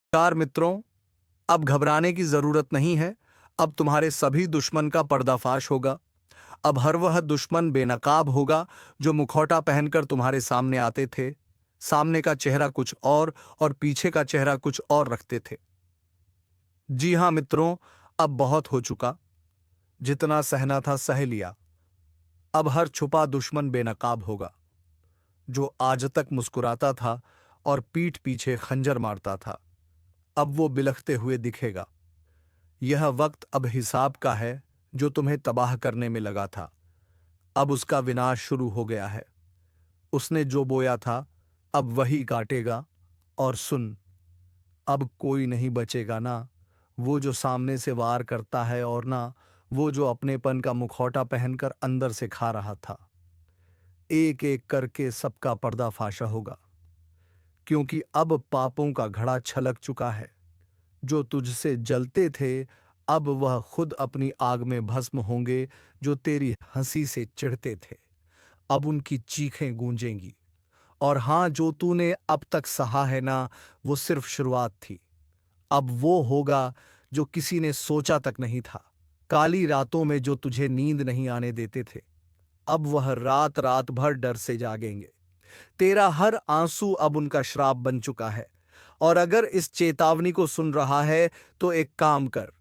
नमस्कार मित्रों, अब घबराने की जरूरत नहीं है। अब तुम्हारे सभी दुश्मन का पर्दाफाश होगा। अब हर वह दुश्मन बेनकाब होगा जो मुखौटा पहनकर तुम्हारे सामने आते थे। सामने का चेहरा कुछ और पीछे का चेहरा कुछ और रखते थे। जी हाँ मित्रों, अब बहुत हो चुका। जितना सहना था सह लिया। अब हर छुपा दुश्मन बेनकाब होगा। जो आज तक मुस्कुराता था और पीठ पीछे खंजर मारता था, अब वो बिलखते हुए दिखेगा। यह वक्त अब हिसाब का है। जो तुम्हें तबाह करने में लगा था, अब उसका विनाश शुरू हो गया है। उसने जो बोया था, अब वही काटेगा। और सुन, अब कोई नहीं बचेगा ना वो जो सामने से वार करता है, और ना वो जो अपनेपन का मुखौटा पहनकर अंदर से खा रहा था। एक एक करके सबका पर्दाफाश होगा, क्योंकि अब पापों का घड़ा छलक चुका है। जो तुझसे जलते थे, अब वह खुद अपनी आग में भस्म होंगे। जो तेरी हंसी से चिढ़ते थे, अब उनकी चीखें गूंजेंगी। और हाँ, जो तूने अब तक सहा है ना, वो सिर्फ शुरुआत थी। अब वो होगा जो किसी ने सोचा तक नहीं था। काली रातों में जो तुझे नींद नहीं आने देते थे, अब वह रात रात भर डर से जागेंगे। तेरा हर आंसू अब उनका श्राप बन चुका है। और अगर इस चेतावनी को सुन रहा है, तो एक काम कर।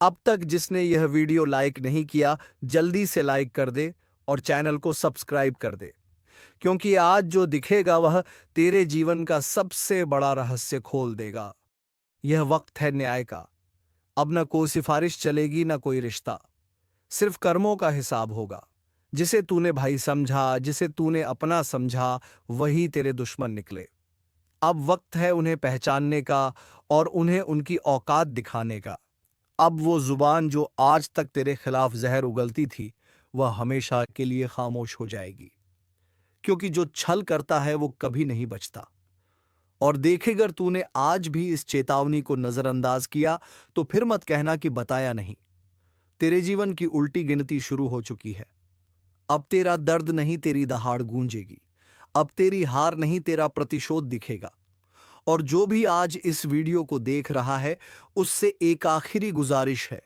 अब तक जिसने यह वीडियो लाइक नहीं किया, जल्दी से लाइक कर दे और चैनल को सब्सक्राइब कर दे। क्योंकि आज जो दिखेगा वह तेरे जीवन का सबसे बड़ा रहस्य खोल देगा। यह वक्त है न्याय का। अब न कोई सिफारिश चलेगी, न कोई रिश्ता। सिर्फ कर्मों का हिसाब होगा। जिसे तूने भाई समझा, जिसे तूने अपना समझा, वही तेरे दुश्मन निकले। अब वक्त है उन्हें पहचानने का और उन्हें उनकी औकात दिखाने का। अब वो जुबान जो आज तक तेरे खिलाफ जहर उगलती थी, वह हमेशा के लिए खामोश हो जाएगी। क्योंकि जो छल करता है वो कभी नहीं बचता। और देख, अगर तूने आज भी इस चेतावनी को नजरअंदाज किया, तो फिर मत कहना कि बताया नहीं। तेरे जीवन की उल्टी गिनती शुरू हो चुकी है। अब तेरा दर्द नहीं, तेरी दहाड़ गूंजेगी। अब तेरी हार नहीं, तेरा प्रतिशोध दिखेगा। और जो भी आज इस वीडियो को देख रहा है, उससे एक आखिरी गुजारिश है।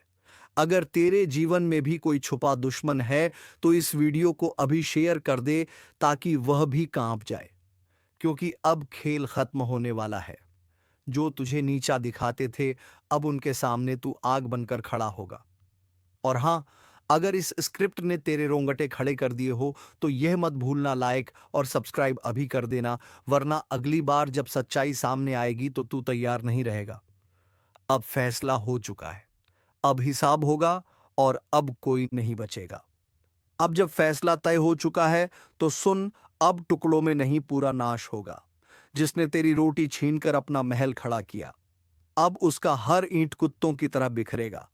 अगर तेरे जीवन में भी कोई छुपा दुश्मन है, तो इस वीडियो को अभी शेयर कर दे, ताकि वह भी कांप जाए। क्योंकि अब खेल खत्म होने वाला है। जो तुझे नीचा दिखाते थे, अब उनके सामने तू आग बनकर खड़ा होगा। और हाँ, अगर इस स्क्रिप्ट ने तेरे रोंगटे खड़े कर दिए हो, तो यह मत भूलना लाइक और सब्सक्राइब अभी कर देना। वरना अगली बार जब सच्चाई सामने आएगी, तो तू तैयार नहीं रहेगा। अब फैसला हो चुका है। अब हिसाब होगा और अब कोई नहीं बचेगा। अब जब फैसला तय हो चुका है, तो सुन, अब टुकड़ों में नहीं, पूरा नाश होगा। जिसने तेरी रोटी छीनकर अपना महल खड़ा किया, अब उसका हर ईंट कुत्तों की तरह बिखरेगा।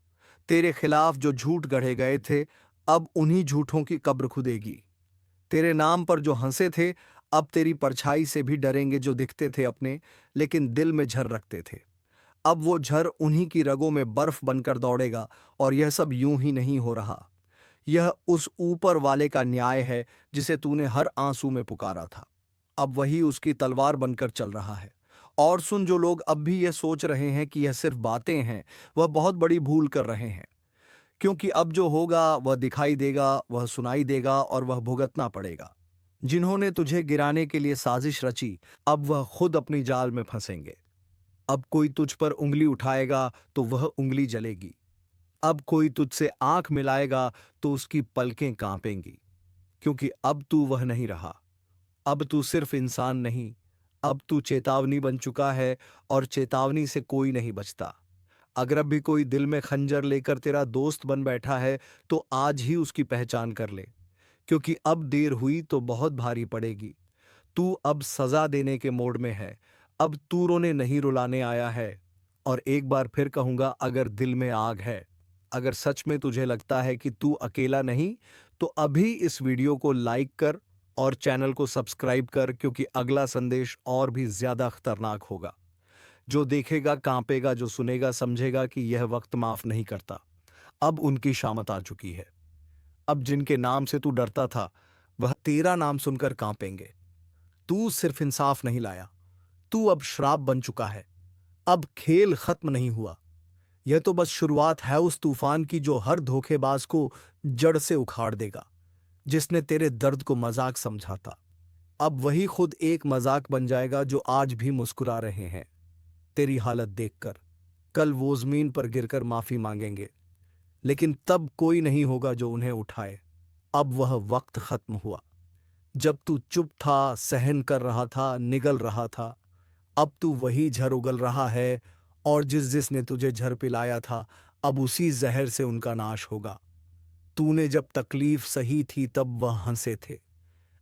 तेरे खिलाफ जो झूठ गढ़े गए थे, अब उन्हीं झूठों की कब्र खुदेगी। तेरे नाम पर जो हंसे थे, अब तेरी परछाई से भी डरेंगे। जो दिखते थे अपने, लेकिन दिल में झर रखते थे, अब वो झर उन्हीं की रगों में बर्फ बनकर दौड़ेगा। और यह सब यूं ही नहीं हो रहा। यह उस ऊपर वाले का न्याय है, जिसे तूने हर आंसू में पुकारा था। अब वही उसकी तलवार बनकर चल रहा है। और सुन, जो लोग अब भी यह सोच रहे हैं कि यह सिर्फ बातें हैं, वह बहुत बड़ी भूल कर रहे हैं। क्योंकि अब जो होगा वह दिखाई देगा, वह सुनाई देगा और वह भुगतना पड़ेगा। जिन्होंने तुझे गिराने के लिए साजिश रची, अब वह खुद अपनी जाल में फंसेंगे। अब कोई तुझ पर उंगली उठाएगा, तो वह उंगली जलेगी। अब कोई तुझसे आंख मिलाएगा, तो उसकी पलकें कांपेंगी। क्योंकि अब तू वह नहीं रहा। अब तू सिर्फ इंसान नहीं, अब तू चेतावनी बन चुका है। और चेतावनी से कोई नहीं बचता। अगर अब भी कोई दिल में खंजर लेकर तेरा दोस्त बन बैठा है, तो आज ही उसकी पहचान कर ले। क्योंकि अब देर हुई तो बहुत भारी पड़ेगी। तू अब सजा देने के मोड में है। अब तू रोने नहीं, रुलाने आया है। और एक बार फिर कहूंगा, अगर दिल में आग है, अगर सच में तुझे लगता है कि तू अकेला नहीं, तो अभी इस वीडियो को लाइक कर और चैनल को सब्सक्राइब कर। क्योंकि अगला संदेश और भी ज्यादा खतरनाक होगा। जो देखेगा कांपेगा, जो सुनेगा समझेगा कि यह वक्त माफ नहीं करता। अब उनकी शामत आ चुकी है। अब जिनके नाम से तू डरता था, वह तेरा नाम सुनकर कांपेंगे। तू सिर्फ इंसाफ नहीं लाया, तू अब श्राप बन चुका है। अब खेल खत्म नहीं हुआ। यह तो बस शुरुआत है उस तूफान की जो हर धोखेबाज को जड़ से उखाड़ देगा। जिसने तेरे दर्द को मजाक समझा था, अब वही खुद एक मजाक बन जाएगा जो आज भी मुस्कुरा रहे हैं तेरी हालत देखकर। कल वो जमीन पर गिरकर माफी मांगेंगे, लेकिन तब कोई नहीं होगा जो उन्हें उठाए। अब वह वक्त खत्म हुआ जब तू चुप था, सहन कर रहा था, निगल रहा था। अब तू वही झर उगल रहा है, और जिसने तुझे झर पिलाया था, अब उसी जहर से उनका नाश होगा। तूने जब तकलीफ सही थी तब वह हंसे थे,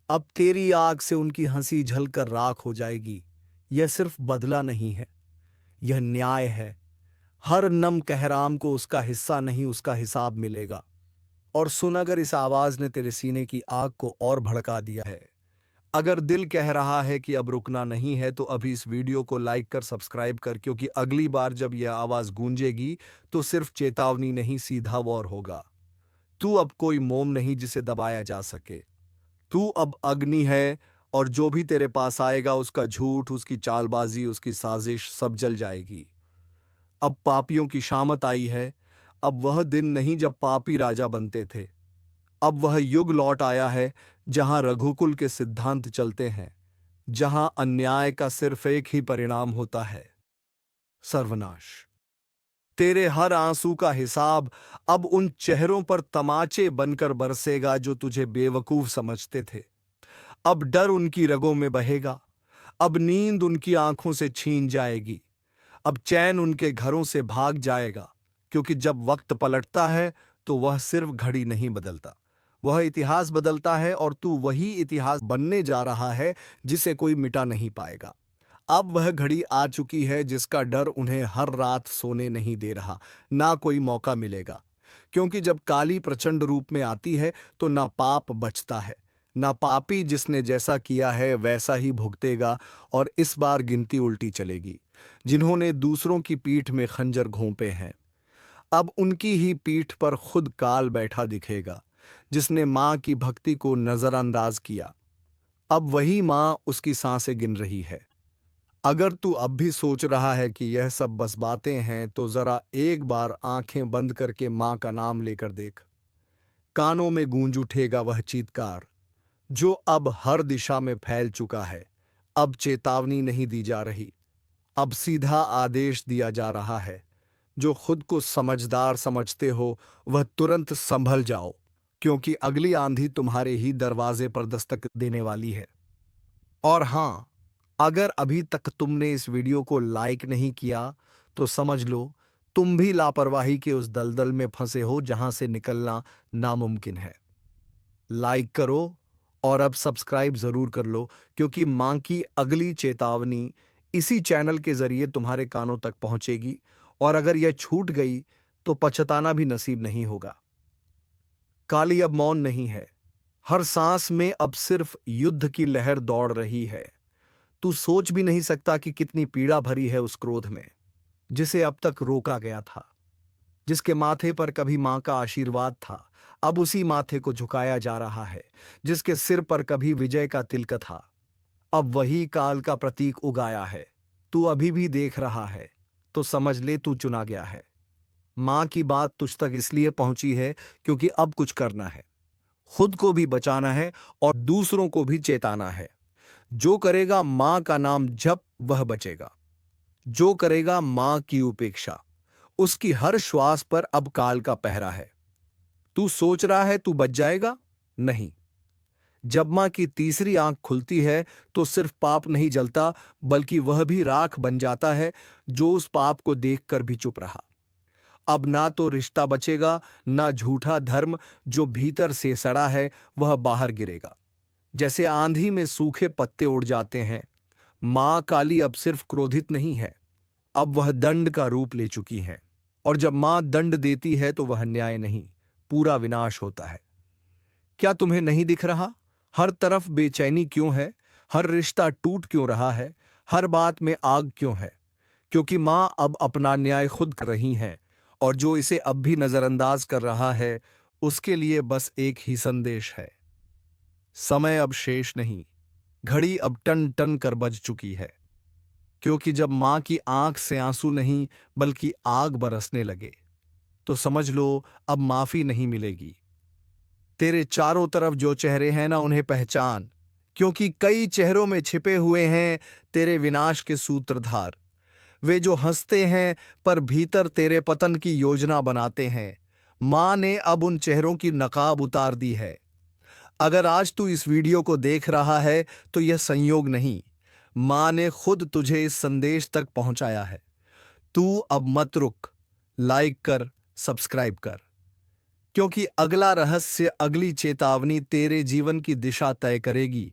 अब तेरी आग से उनकी हंसी झलकर राख हो जाएगी। यह सिर्फ बदला नहीं है, यह न्याय है। हर नम कहराम को उसका हिस्सा नहीं, उसका हिसाब मिलेगा। और सुन, अगर इस आवाज ने तेरे सीने की आग को और भड़का दिया है, अगर दिल कह रहा है कि अब रुकना नहीं है, तो अभी इस वीडियो को लाइक कर, सब्सक्राइब कर, क्योंकि अगली बार जब यह आवाज गूंजेगी तो सिर्फ चेतावनी नहीं, सीधा वॉर होगा। तू अब कोई मोम नहीं जिसे दबाया जा सके। तू अब अग्नि है, और जो भी तेरे पास आएगा उसका झूठ, उसकी चालबाजी, उसकी साजिश सब जल जाएगी। अब पापियों की शामत आई है। अब वह दिन नहीं जब पापी राजा बनते थे। अब वह युग लौट आया है जहां रघुकुल के सिद्धांत चलते हैं, जहां अन्याय का सिर्फ एक ही परिणाम होता है, सर्वनाश। तेरे हर आंसू का हिसाब अब उन चेहरों पर तमाचे बनकर बरसेगा जो तुझे बेवकूफ समझते थे। अब डर उनकी रगों में बहेगा, अब नींद उनकी आंखों से छीन जाएगी, अब चैन उनके घरों से भाग जाएगा। क्योंकि जब वक्त पलटता है तो वह सिर्फ घड़ी नहीं बदलता, वह इतिहास बदलता है, और तू वही इतिहास बनने जा रहा है जिसे कोई मिटा नहीं पाएगा। अब वह घड़ी आ चुकी है जिसका डर उन्हें हर रात सोने नहीं दे रहा, ना कोई मौका मिलेगा। क्योंकि जब काली प्रचंड रूप में आती है तो ना पाप बचता है, ना पापी जिसने जैसा किया है वैसा ही भुगतेगा। और इस बार गिनती उल्टी चलेगी। जिन्होंने दूसरों की पीठ में खंजर घोंपे हैं, अब उनकी ही पीठ पर खुद काल बैठा दिखेगा। जिसने मां की भक्ति को नजरअंदाज किया, अब वही मां उसकी सांसें गिन रही है। अगर तू अब भी सोच रहा है कि यह सब बस बातें हैं, तो जरा एक बार आंखें बंद करके मां का नाम लेकर देख। कानों में गूंज उठेगा वह चीत्कार जो अब हर दिशा में फैल चुका है। अब चेतावनी नहीं दी जा रही, अब सीधा आदेश दिया जा रहा है। जो खुद को समझदार समझते हो वह तुरंत संभल जाओ, क्योंकि अगली आंधी तुम्हारे ही दरवाजे पर दस्तक देने वाली है। और हां, अगर अभी तक तुमने इस वीडियो को लाइक नहीं किया तो समझ लो तुम भी लापरवाही के उस दलदल में फंसे हो जहां से निकलना नामुमकिन है। लाइक करो और अब सब्सक्राइब जरूर कर लो, क्योंकि मां की अगली चेतावनी इसी चैनल के जरिए तुम्हारे कानों तक पहुंचेगी। और अगर यह छूट गई तो पछताना भी नसीब नहीं होगा। काली अब मौन नहीं है, हर सांस में अब सिर्फ युद्ध की लहर दौड़ रही है। तू सोच भी नहीं सकता कि कितनी पीड़ा भरी है उस क्रोध में जिसे अब तक रोका गया था। जिसके माथे पर कभी मां का आशीर्वाद था, अब उसी माथे को झुकाया जा रहा है। जिसके सिर पर कभी विजय का तिलक था, अब वही काल का प्रतीक उगाया है। तू अभी भी देख रहा है तो समझ ले तू चुना गया है। मां की बात तुझ तक इसलिए पहुंची है क्योंकि अब कुछ करना है, खुद को भी बचाना है और दूसरों को भी चेताना है। जो करेगा मां का नाम जप वह बचेगा। जो करेगा मां की उपेक्षा, उसकी हर श्वास पर अब काल का पहरा है। तू सोच रहा है तू बच जाएगा? नहीं। जब मां की तीसरी आंख खुलती है तो सिर्फ पाप नहीं जलता, बल्कि वह भी राख बन जाता है जो उस पाप को देखकर भी चुप रहा। अब ना तो रिश्ता बचेगा, ना झूठा धर्म जो भीतर से सड़ा है वह बाहर गिरेगा। जैसे आंधी में सूखे पत्ते उड़ जाते हैं, मां काली अब सिर्फ क्रोधित नहीं है, अब वह दंड का रूप ले चुकी है। और जब मां दंड देती है तो वह न्याय नहीं, पूरा विनाश होता है। क्या तुम्हें नहीं दिख रहा हर तरफ बेचैनी क्यों है? हर रिश्ता टूट क्यों रहा है? हर बात में आग क्यों है? क्योंकि मां अब अपना न्याय खुद कर रही है, और जो इसे अब भी नजरअंदाज कर रहा है उसके लिए बस एक ही संदेश है। समय अब शेष नहीं, घड़ी अब टन टन कर बज चुकी है। क्योंकि जब माँ की आंख से आंसू नहीं बल्कि आग बरसने लगे तो समझ लो अब माफी नहीं मिलेगी। तेरे चारों तरफ जो चेहरे हैं ना उन्हें पहचान, क्योंकि कई चेहरों में छिपे हुए हैं तेरे विनाश के सूत्रधार। वे जो हंसते हैं पर भीतर तेरे पतन की योजना बनाते हैं। माँ ने अब उन चेहरों की नकाब उतार दी है। अगर आज तू इस वीडियो को देख रहा है तो यह संयोग नहीं, माँ ने खुद तुझे इस संदेश तक पहुंचाया है। तू अब मत रुक, लाइक कर, सब्सक्राइब कर, क्योंकि अगला रहस्य, अगली चेतावनी तेरे जीवन की दिशा तय करेगी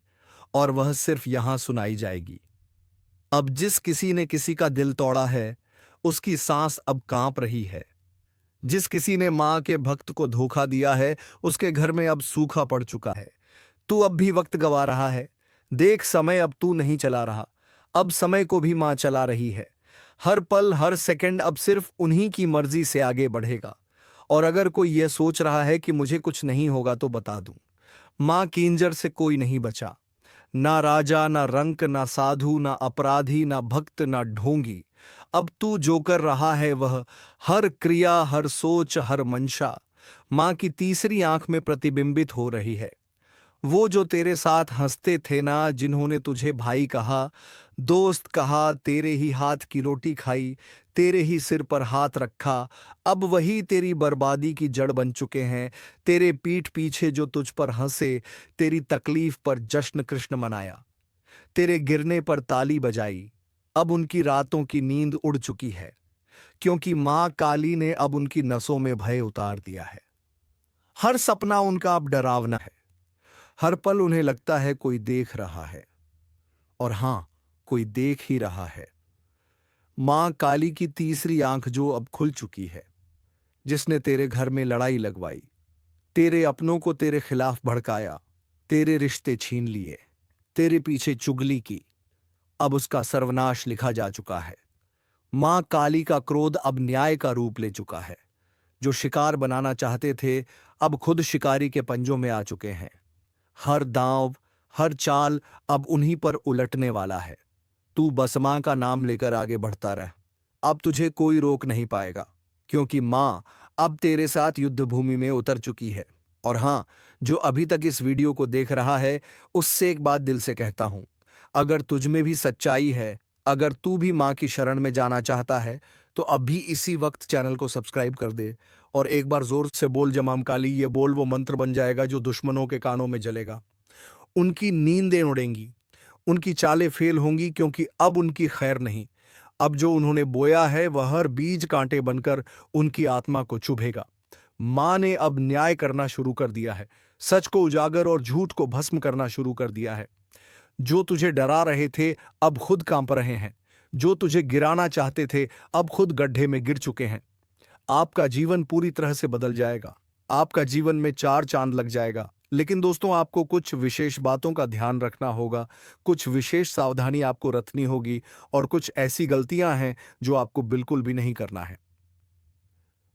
और वह सिर्फ यहां सुनाई जाएगी। अब जिस किसी ने किसी का दिल तोड़ा है उसकी सांस अब कांप रही है। जिस किसी ने मां के भक्त को धोखा दिया है उसके घर में अब सूखा पड़ चुका है। तू अब भी वक्त गवा रहा है। देख, समय अब तू नहीं चला रहा, अब समय को भी मां चला रही है। हर पल, हर सेकंड अब सिर्फ उन्हीं की मर्जी से आगे बढ़ेगा। और अगर कोई यह सोच रहा है कि मुझे कुछ नहीं होगा तो बता दूं, मां किंजर से कोई नहीं बचा। ना राजा, ना रंक, ना साधु, ना अपराधी, ना भक्त, ना ढोंगी। अब तू जो कर रहा है वह हर क्रिया, हर सोच, हर मंशा मां की तीसरी आंख में प्रतिबिंबित हो रही है। वो जो तेरे साथ हंसते थे ना, जिन्होंने तुझे भाई कहा, दोस्त कहा, तेरे ही हाथ की रोटी खाई, तेरे ही सिर पर हाथ रखा, अब वही तेरी बर्बादी की जड़ बन चुके हैं। तेरे पीठ पीछे जो तुझ पर हंसे, तेरी तकलीफ पर जश्न कृष्ण मनाया, तेरे गिरने पर ताली बजाई, अब उनकी रातों की नींद उड़ चुकी है, क्योंकि मां काली ने अब उनकी नसों में भय उतार दिया है। हर सपना उनका अब डरावना है। हर पल उन्हें लगता है कोई देख रहा है, और हां, कोई देख ही रहा है। मां काली की तीसरी आंख जो अब खुल चुकी है, जिसने तेरे घर में लड़ाई लगवाई, तेरे अपनों को तेरे खिलाफ भड़काया, तेरे रिश्ते छीन लिए, तेरे पीछे चुगली की, अब उसका सर्वनाश लिखा जा चुका है। मां काली का क्रोध अब न्याय का रूप ले चुका है। जो शिकार बनाना चाहते थे अब खुद शिकारी के पंजों में आ चुके हैं। हर दांव, हर चाल अब उन्हीं पर उलटने वाला है। तू बस मां का नाम लेकर आगे बढ़ता रह, अब तुझे कोई रोक नहीं पाएगा, क्योंकि मां अब तेरे साथ युद्ध भूमि में उतर चुकी है। और हां, जो अभी तक इस वीडियो को देख रहा है उससे एक बात दिल से कहता हूं, अगर तुझ में भी सच्चाई है, अगर तू भी मां की शरण में जाना चाहता है तो अभी इसी वक्त चैनल को सब्सक्राइब कर दे और एक बार जोर से बोल जमाम काली। ये बोल वो मंत्र बन जाएगा जो दुश्मनों के कानों में जलेगा। उनकी नींदें उड़ेंगी, उनकी चालें फेल होंगी, क्योंकि अब उनकी खैर नहीं। अब जो उन्होंने बोया है वह हर बीज कांटे बनकर उनकी आत्मा को चुभेगा। मां ने अब न्याय करना शुरू कर दिया है, सच को उजागर और झूठ को भस्म करना शुरू कर दिया है। जो तुझे डरा रहे थे अब खुद कांप रहे हैं। जो तुझे गिराना चाहते थे अब खुद गड्ढे में गिर चुके हैं। आपका जीवन पूरी तरह से बदल जाएगा। आपका जीवन में चार चांद लग जाएगा। लेकिन दोस्तों, आपको कुछ विशेष बातों का ध्यान रखना होगा, कुछ विशेष सावधानी आपको रखनी होगी, और कुछ ऐसी गलतियां हैं जो आपको बिल्कुल भी नहीं करना है।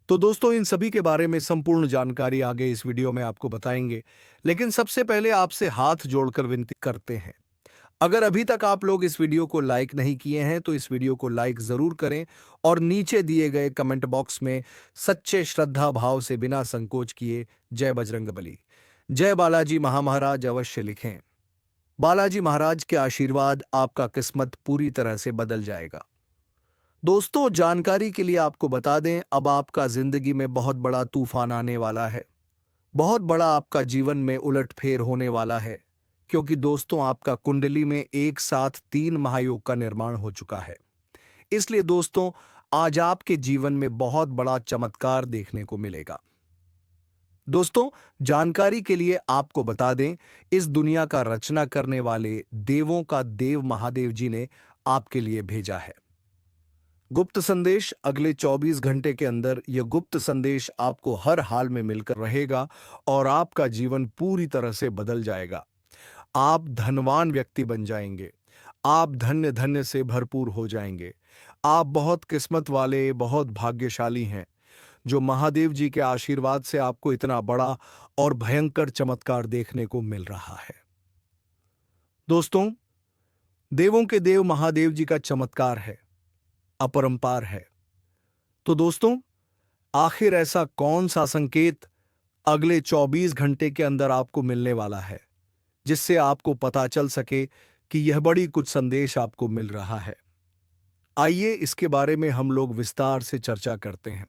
तो दोस्तों, इन सभी के बारे में संपूर्ण जानकारी आगे इस वीडियो में आपको बताएंगे। लेकिन सबसे पहले आपसे हाथ जोड़कर विनती करते हैं, अगर अभी तक आप लोग इस वीडियो को लाइक नहीं किए हैं तो इस वीडियो को लाइक जरूर करें और नीचे दिए गए कमेंट बॉक्स में सच्चे श्रद्धा भाव से बिना संकोच किए जय बजरंगबली, जय बालाजी महाराज अवश्य लिखें। बालाजी महाराज के आशीर्वाद, आपका किस्मत पूरी तरह से बदल जाएगा। दोस्तों, जानकारी के लिए आपको बता दें, अब आपका जिंदगी में बहुत बड़ा तूफान आने वाला है। बहुत बड़ा आपका जीवन में उलटफेर होने वाला है, क्योंकि दोस्तों, आपका कुंडली में एक साथ 3 महायोग का निर्माण हो चुका है। इसलिए दोस्तों, आज आपके जीवन में बहुत बड़ा चमत्कार देखने को मिलेगा। दोस्तों, जानकारी के लिए आपको बता दें, इस दुनिया का रचना करने वाले देवों का देव महादेव जी ने आपके लिए भेजा है गुप्त संदेश। अगले 24 घंटे के अंदर यह गुप्त संदेश आपको हर हाल में मिलकर रहेगा और आपका जीवन पूरी तरह से बदल जाएगा। आप धनवान व्यक्ति बन जाएंगे। आप धन्य धन्य से भरपूर हो जाएंगे। आप बहुत किस्मत वाले, बहुत भाग्यशाली हैं, जो महादेव जी के आशीर्वाद से आपको इतना बड़ा और भयंकर चमत्कार देखने को मिल रहा है। दोस्तों, देवों के देव महादेव जी का चमत्कार है, अपरंपार है। तो दोस्तों, आखिर ऐसा कौन सा संकेत अगले 24 घंटे के अंदर आपको मिलने वाला है, जिससे आपको पता चल सके कि यह बड़ी कुछ संदेश आपको मिल रहा है? आइए इसके बारे में हम लोग विस्तार से चर्चा करते हैं।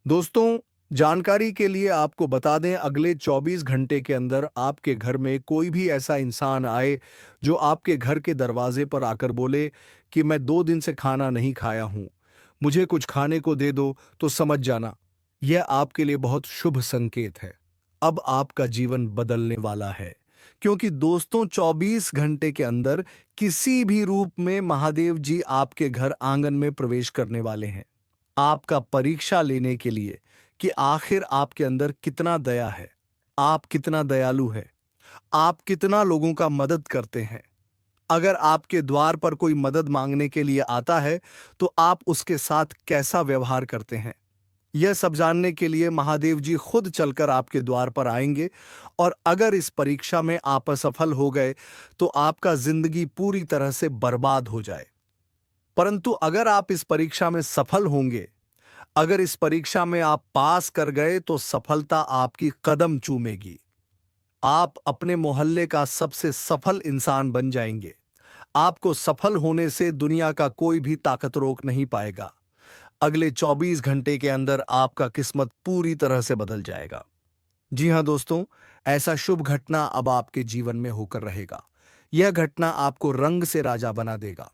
दोस्तों, जानकारी के लिए आपको बता दें, अगले 24 घंटे के अंदर आपके घर में कोई भी ऐसा इंसान आए जो आपके घर के दरवाजे पर आकर बोले कि मैं 2 दिन से खाना नहीं खाया हूं, मुझे कुछ खाने को दे दो, तो समझ जाना यह आपके लिए बहुत शुभ संकेत है। अब आपका जीवन बदलने वाला है, क्योंकि दोस्तों 24 घंटे के अंदर किसी भी रूप में महादेव जी आपके घर आंगन में प्रवेश करने वाले हैं, आपका परीक्षा लेने के लिए कि आखिर आपके अंदर कितना दया है, आप कितना दयालु है, आप कितना लोगों का मदद करते हैं। अगर आपके द्वार पर कोई मदद मांगने के लिए आता है तो आप उसके साथ कैसा व्यवहार करते हैं, यह सब जानने के लिए महादेव जी खुद चलकर आपके द्वार पर आएंगे। और अगर इस परीक्षा में आप असफल हो गए तो आपका जिंदगी पूरी तरह से बर्बाद हो जाए। परंतु अगर आप इस परीक्षा में सफल होंगे, अगर इस परीक्षा में आप पास कर गए, तो सफलता आपकी कदम चूमेगी। आप अपने मोहल्ले का सबसे सफल इंसान बन जाएंगे। आपको सफल होने से दुनिया का कोई भी ताकत रोक नहीं पाएगा। अगले 24 घंटे के अंदर आपका किस्मत पूरी तरह से बदल जाएगा। जी हां दोस्तों, ऐसा शुभ घटना अब आपके जीवन में होकर रहेगा। यह घटना आपको रंग से राजा बना देगा।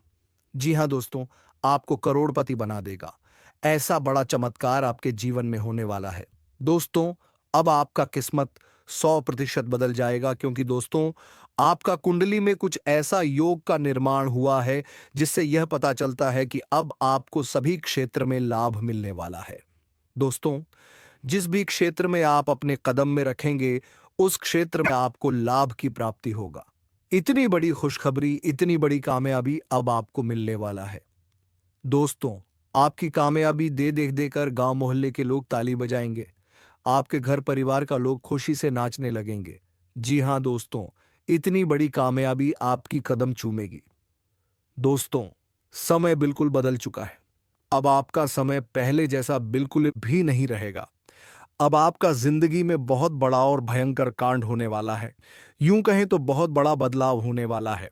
जी हां दोस्तों, आपको करोड़पति बना देगा। ऐसा बड़ा चमत्कार आपके जीवन में होने वाला है। दोस्तों, अब आपका किस्मत 100% बदल जाएगा, क्योंकि दोस्तों आपका कुंडली में कुछ ऐसा योग का निर्माण हुआ है जिससे यह पता चलता है कि अब आपको सभी क्षेत्र में लाभ मिलने वाला है। दोस्तों, जिस भी क्षेत्र में आप अपने कदम में रखेंगे, उस क्षेत्र में आपको लाभ की प्राप्ति होगा। इतनी बड़ी खुशखबरी, इतनी बड़ी कामयाबी अब आपको मिलने वाला है। दोस्तों, आपकी कामयाबी देख देकर गांव मोहल्ले के लोग ताली बजाएंगे। आपके घर परिवार का लोग खुशी से नाचने लगेंगे। जी हां दोस्तों, इतनी बड़ी कामयाबी आपकी कदम चूमेगी। दोस्तों, समय बिल्कुल बदल चुका है। अब आपका समय पहले जैसा बिल्कुल भी नहीं रहेगा। अब आपका जिंदगी में बहुत बड़ा और भयंकर कांड होने वाला है। यूं कहें तो बहुत बड़ा बदलाव होने वाला है।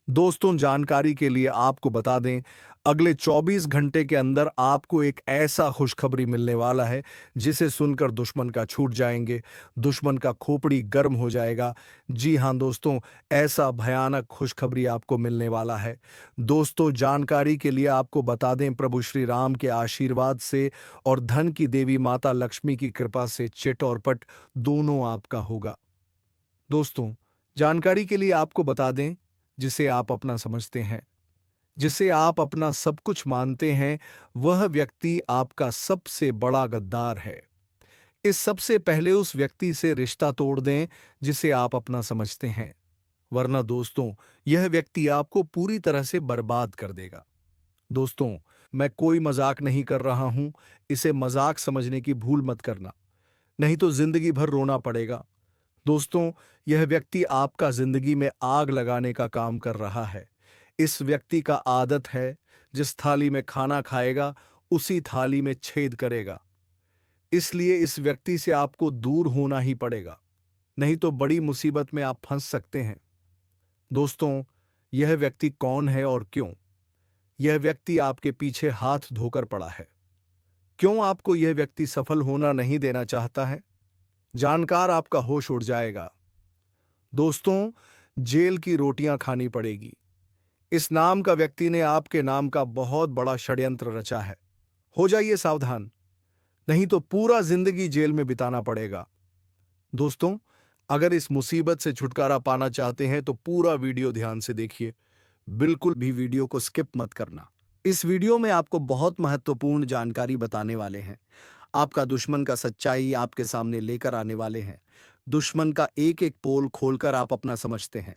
दोस्तों, जानकारी के लिए आपको बता दें, अगले 24 घंटे के अंदर आपको एक ऐसा खुशखबरी मिलने वाला है जिसे सुनकर दुश्मन का छूट जाएंगे, दुश्मन का खोपड़ी गर्म हो जाएगा। जी हां दोस्तों, ऐसा भयानक खुशखबरी आपको मिलने वाला है। दोस्तों, जानकारी के लिए आपको बता दें, प्रभु श्री राम के आशीर्वाद से और धन की देवी माता लक्ष्मी की कृपा से चिट और पट दोनों आपका होगा। दोस्तों, जानकारी के लिए आपको बता दें, जिसे आप अपना समझते हैं, जिसे आप अपना सब कुछ मानते हैं, वह व्यक्ति आपका सबसे बड़ा गद्दार है। इस सबसे पहले उस व्यक्ति से रिश्ता तोड़ दें जिसे आप अपना समझते हैं, वरना दोस्तों यह व्यक्ति आपको पूरी तरह से बर्बाद कर देगा। दोस्तों, मैं कोई मजाक नहीं कर रहा हूं, इसे मजाक समझने की भूल मत करना, नहीं तो जिंदगी भर रोना पड़ेगा। दोस्तों, यह व्यक्ति आपका जिंदगी में आग लगाने का काम कर रहा है। इस व्यक्ति का आदत है, जिस थाली में खाना खाएगा उसी थाली में छेद करेगा। इसलिए इस व्यक्ति से आपको दूर होना ही पड़ेगा, नहीं तो बड़ी मुसीबत में आप फंस सकते हैं। दोस्तों, यह व्यक्ति कौन है और क्यों? यह व्यक्ति आपके पीछे हाथ धोकर पड़ा है। क्यों आपको यह व्यक्ति सफल होना नहीं देना चाहता है? जानकार आपका होश उड़ जाएगा। दोस्तों, जेल की रोटियां खानी पड़ेगी। इस नाम का व्यक्ति ने आपके नाम का बहुत बड़ा षड्यंत्र रचा है। हो जाइए सावधान, नहीं तो पूरा जिंदगी जेल में बिताना पड़ेगा। दोस्तों, अगर इस मुसीबत से छुटकारा पाना चाहते हैं तो पूरा वीडियो ध्यान से देखिए, बिल्कुल भी वीडियो को स्किप मत करना। इस वीडियो में आपको बहुत महत्वपूर्ण जानकारी बताने वाले हैं। आपका दुश्मन का सच्चाई आपके सामने लेकर आने वाले हैं। दुश्मन का एक एक पोल खोलकर आप अपना समझते हैं,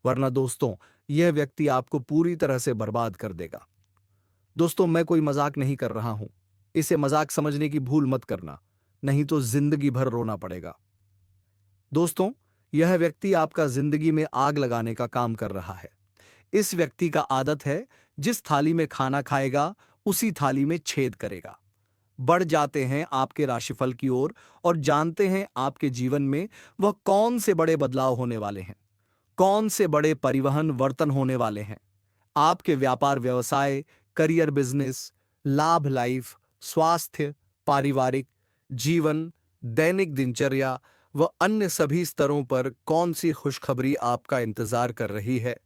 वरना दोस्तों यह व्यक्ति आपको पूरी तरह से बर्बाद कर देगा। दोस्तों, मैं कोई मजाक नहीं कर रहा हूं, इसे मजाक समझने की भूल मत करना, नहीं तो जिंदगी भर रोना पड़ेगा। दोस्तों, यह व्यक्ति आपका जिंदगी में आग लगाने का काम कर रहा है। इस व्यक्ति का आदत है जिस थाली में खाना खाएगा उसी थाली में छेद करेगा। बढ़ जाते हैं आपके राशिफल की ओर और जानते हैं आपके जीवन में वह कौन से बड़े बदलाव होने वाले हैं, कौन से बड़े परिवहन वर्तन होने वाले हैं। आपके व्यापार व्यवसाय, करियर बिजनेस, लाभ लाइफ, स्वास्थ्य, पारिवारिक जीवन, दैनिक दिनचर्या व अन्य सभी स्तरों पर कौन सी खुशखबरी आपका इंतजार कर रही है,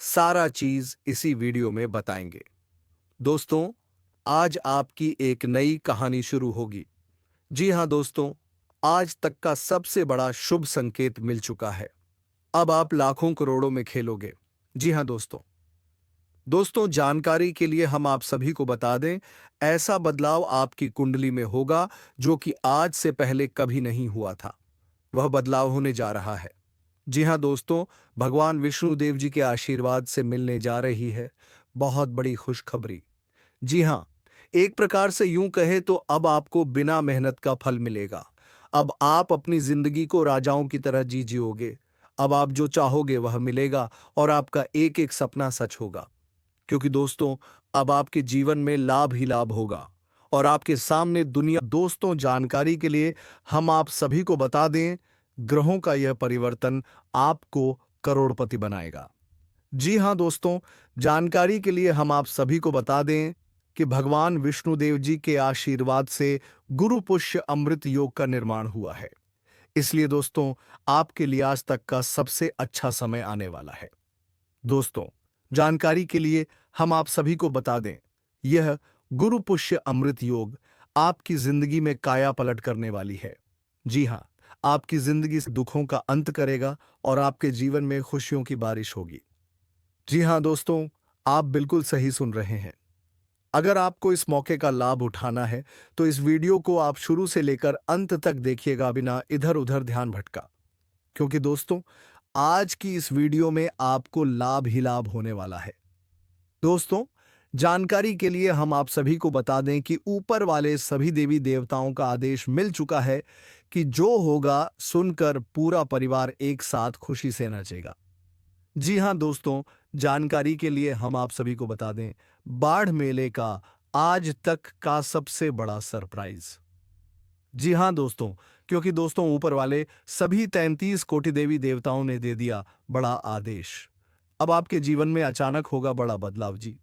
सारा चीज इसी वीडियो में बताएंगे। दोस्तों, आज आपकी एक नई कहानी शुरू होगी। जी हां दोस्तों, आज तक का सबसे बड़ा शुभ संकेत मिल चुका है। अब आप लाखों करोड़ों में खेलोगे। जी हां दोस्तों, जानकारी के लिए हम आप सभी को बता दें, ऐसा बदलाव आपकी कुंडली में होगा जो कि आज से पहले कभी नहीं हुआ था। वह बदलाव होने जा रहा है। जी हां दोस्तों, भगवान विष्णु देव जी के आशीर्वाद से मिलने जा रही है बहुत बड़ी खुशखबरी। जी हां, एक प्रकार से यूं कहे तो अब आपको बिना मेहनत का फल मिलेगा। अब आप अपनी जिंदगी को राजाओं की तरह जियोगे। अब आप जो चाहोगे वह मिलेगा और आपका एक एक सपना सच होगा। क्योंकि दोस्तों, अब आपके जीवन में लाभ ही लाभ होगा और आपके सामने दुनिया। दोस्तों, जानकारी के लिए हम आप सभी को बता दें, ग्रहों का यह परिवर्तन आपको करोड़पति बनाएगा। जी हां दोस्तों, जानकारी के लिए हम आप सभी को बता दें कि भगवान विष्णुदेव जी के आशीर्वाद से गुरु पुष्य अमृत योग का निर्माण हुआ है। इसलिए दोस्तों, आपके लिए आज तक का सबसे अच्छा समय आने वाला है। दोस्तों, जानकारी के लिए हम आप सभी को बता दें, यह गुरु पुष्य अमृत योग आपकी जिंदगी में काया पलट करने वाली है। जी हां, आपकी जिंदगी से दुखों का अंत करेगा और आपके जीवन में खुशियों की बारिश होगी। जी हां दोस्तों, आप बिल्कुल सही सुन रहे हैं। अगर आपको इस मौके का लाभ उठाना है तो इस वीडियो को आप शुरू से लेकर अंत तक देखिएगा, बिना इधर उधर ध्यान भटका। क्योंकि दोस्तों, आज की इस वीडियो में आपको लाभ ही लाभ होने वाला है। दोस्तों, जानकारी के लिए हम आप सभी को बता दें कि ऊपर वाले सभी देवी देवताओं का आदेश मिल चुका है कि जो होगा सुनकर पूरा परिवार एक साथ खुशी से नाचेगा। जी हां दोस्तों, जानकारी के लिए हम आप सभी को बता दें, बाढ़ मेले का आज तक का सबसे बड़ा सरप्राइज। जी हां दोस्तों, क्योंकि दोस्तों ऊपर वाले सभी 33 कोटि देवी देवताओं ने दे दिया बड़ा आदेश। अब आपके जीवन में अचानक होगा बड़ा बदलाव। जी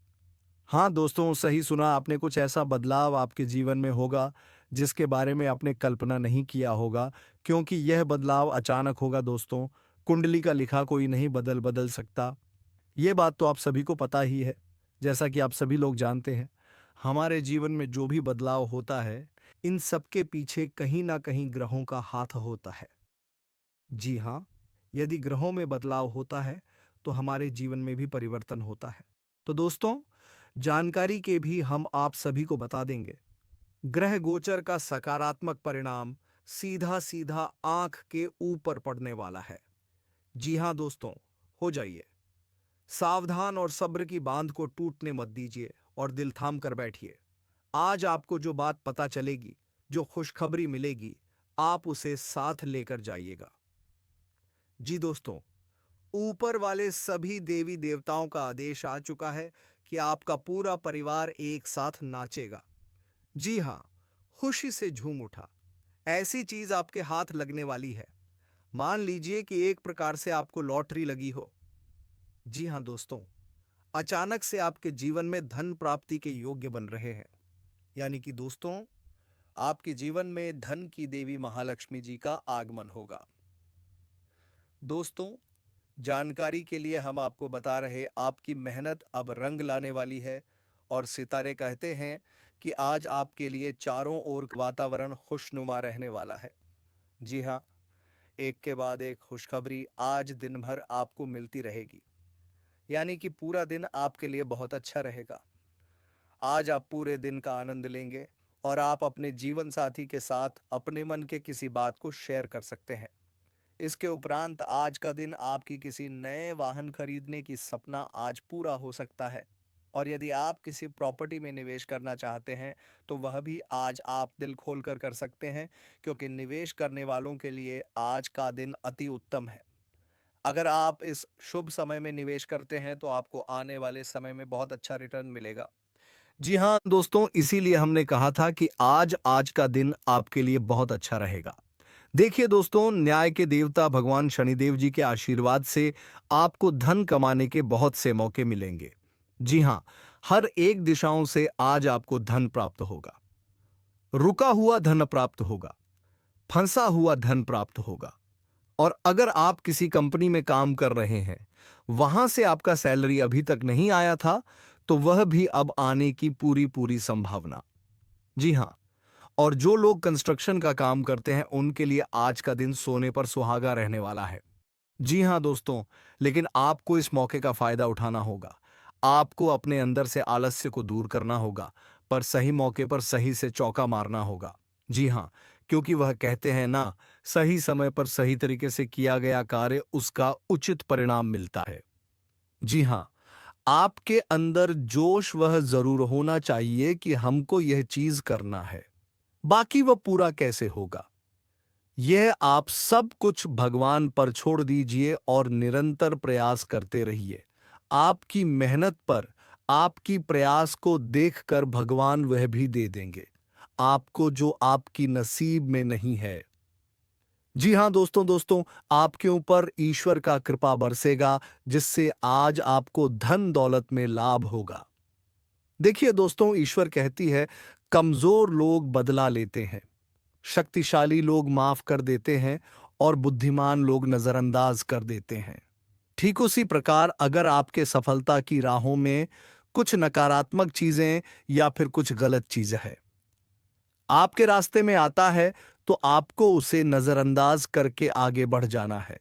हाँ दोस्तों, सही सुना आपने, कुछ ऐसा बदलाव आपके जीवन में होगा जिसके बारे में आपने कल्पना नहीं किया होगा। क्योंकि यह बदलाव अचानक होगा दोस्तों। कुंडली का लिखा कोई नहीं बदल बदल सकता। ये बात तो आप सभी को पता ही है। जैसा कि आप सभी लोग जानते हैं, हमारे जीवन में जो भी बदलाव होता है, इन सबके पीछे कहीं ना कहीं ग्रहों का हाथ होता है। जी हाँ, यदि ग्रहों में बदलाव होता है तो हमारे जीवन में भी परिवर्तन होता है। तो दोस्तों, जानकारी के भी हम आप सभी को बता देंगे, ग्रह गोचर का सकारात्मक परिणाम सीधा सीधा आंख के ऊपर पड़ने वाला है। जी हाँ दोस्तों, हो जाइए सावधान और सब्र की बांध को टूटने मत दीजिए और दिल थाम कर बैठिए। आज आपको जो बात पता चलेगी, जो खुशखबरी मिलेगी, आप उसे साथ लेकर जाइएगा। जी दोस्तों, ऊपर वाले सभी देवी देवताओं का आदेश आ चुका है कि आपका पूरा परिवार एक साथ नाचेगा। जी हां, खुशी से झूम उठा। ऐसी चीज आपके हाथ लगने वाली है, मान लीजिए कि एक प्रकार से आपको लॉटरी लगी हो। जी हां दोस्तों, अचानक से आपके जीवन में धन प्राप्ति के योग्य बन रहे हैं। यानी कि दोस्तों, आपके जीवन में धन की देवी महालक्ष्मी जी का आगमन होगा। दोस्तों, जानकारी के लिए हम आपको बता रहे, आपकी मेहनत अब रंग लाने वाली है और सितारे कहते हैं कि आज आपके लिए चारों ओर वातावरण खुशनुमा रहने वाला है। जी हाँ, एक के बाद एक खुशखबरी आज दिन भर आपको मिलती रहेगी। यानी कि पूरा दिन आपके लिए बहुत अच्छा रहेगा। आज आप पूरे दिन का आनंद लेंगे और आप अपने जीवन साथी के साथ अपने मन के किसी बात को शेयर कर सकते हैं। इसके उपरांत आज का दिन आपकी किसी नए वाहन खरीदने की सपना आज पूरा हो सकता है। और यदि आप किसी प्रॉपर्टी में निवेश करना चाहते हैं तो वह भी आज आप दिल खोल कर सकते हैं, क्योंकि निवेश करने वालों के लिए आज का दिन अति उत्तम है। अगर आप इस शुभ समय में निवेश करते हैं तो आपको आने वाले समय में बहुत अच्छा रिटर्न मिलेगा। जी हाँ दोस्तों, इसीलिए हमने कहा था कि आज आज का दिन आपके लिए बहुत अच्छा रहेगा। देखिए दोस्तों, न्याय के देवता भगवान शनिदेव जी के आशीर्वाद से आपको धन कमाने के बहुत से मौके मिलेंगे। जी हाँ, हर एक दिशाओं से आज आपको धन प्राप्त होगा। रुका हुआ धन प्राप्त होगा, फंसा हुआ धन प्राप्त होगा। और अगर आप किसी कंपनी में काम कर रहे हैं, वहां से आपका सैलरी अभी तक नहीं आया था, तो वह भी अब आने की पूरी पूरी संभावना। जी हां, और जो लोग कंस्ट्रक्शन का काम करते हैं, उनके लिए आज का दिन सोने पर सुहागा रहने वाला है। जी हां दोस्तों, लेकिन आपको इस मौके का फायदा उठाना होगा। आपको अपने अंदर से आलस्य को दूर करना होगा, पर सही मौके पर सही से चौका मारना होगा। जी हां, क्योंकि वह कहते हैं ना, सही समय पर सही तरीके से किया गया कार्य उसका उचित परिणाम मिलता है। जी हां, आपके अंदर जोश वह जरूर होना चाहिए कि हमको यह चीज करना है। बाकी वह पूरा कैसे होगा, यह आप सब कुछ भगवान पर छोड़ दीजिए और निरंतर प्रयास करते रहिए। आपकी मेहनत पर, आपकी प्रयास को देखकर भगवान वह भी दे देंगे आपको जो आपकी नसीब में नहीं है। जी हां दोस्तों दोस्तों, आपके ऊपर ईश्वर का कृपा बरसेगा, जिससे आज आपको धन दौलत में लाभ होगा। देखिए दोस्तों, ईश्वर कहती है, कमजोर लोग बदला लेते हैं, शक्तिशाली लोग माफ कर देते हैं और बुद्धिमान लोग नजरअंदाज कर देते हैं। ठीक उसी प्रकार अगर आपके सफलता की राहों में कुछ नकारात्मक चीजें या फिर कुछ गलत चीजें है, आपके रास्ते में आता है, तो आपको उसे नजरअंदाज करके आगे बढ़ जाना है।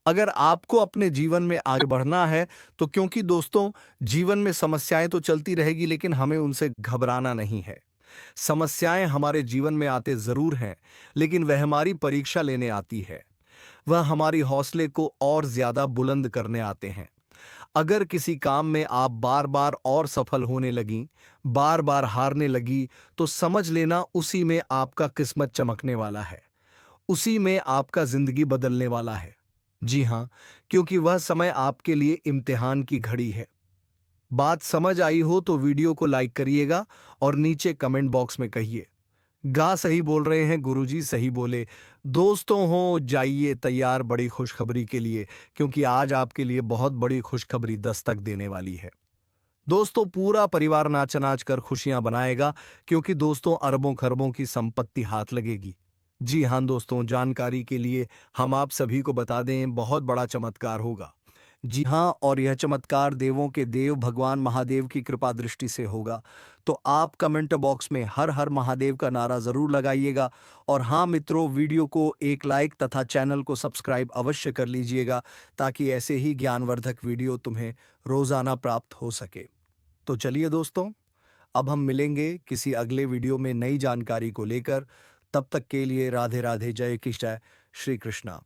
अगर आपको अपने जीवन में आगे बढ़ना है, तो क्योंकि दोस्तों, जीवन में समस्याएं तो चलती रहेगी, लेकिन हमें उनसे घबराना नहीं है। समस्याएं हमारे जीवन में आते जरूर हैं, लेकिन वह हमारी परीक्षा लेने आती है। वह हमारी हौसले को और ज्यादा बुलंद करने आते हैं। अगर किसी काम में आप बार बार और सफल होने लगी, बार बार हारने लगी, तो समझ लेना उसी में आपका किस्मत चमकने वाला है, उसी में आपका जिंदगी बदलने वाला है। जी हां, क्योंकि वह समय आपके लिए इम्तिहान की घड़ी है। बात समझ आई हो तो वीडियो को लाइक करिएगा और नीचे कमेंट बॉक्स में कहिए, गा सही बोल रहे हैं गुरुजी, सही बोले। दोस्तों हो जाइए तैयार बड़ी खुशखबरी के लिए, क्योंकि आज आपके लिए बहुत बड़ी खुशखबरी दस्तक देने वाली है। दोस्तों, पूरा परिवार नाच नाच कर खुशियां बनाएगा, क्योंकि दोस्तों अरबों खरबों की संपत्ति हाथ लगेगी। जी हां दोस्तों, जानकारी के लिए हम आप सभी को बता दें, बहुत बड़ा चमत्कार होगा। जी हाँ, और यह चमत्कार देवों के देव भगवान महादेव की कृपा दृष्टि से होगा। तो आप कमेंट बॉक्स में हर हर महादेव का नारा जरूर लगाइएगा। और हाँ मित्रों, वीडियो को एक लाइक तथा चैनल को सब्सक्राइब अवश्य कर लीजिएगा, ताकि ऐसे ही ज्ञानवर्धक वीडियो तुम्हें रोजाना प्राप्त हो सके। तो चलिए दोस्तों, अब हम मिलेंगे किसी अगले वीडियो में नई जानकारी को लेकर। तब तक के लिए राधे राधे, जय कृष्ण, श्री कृष्णा।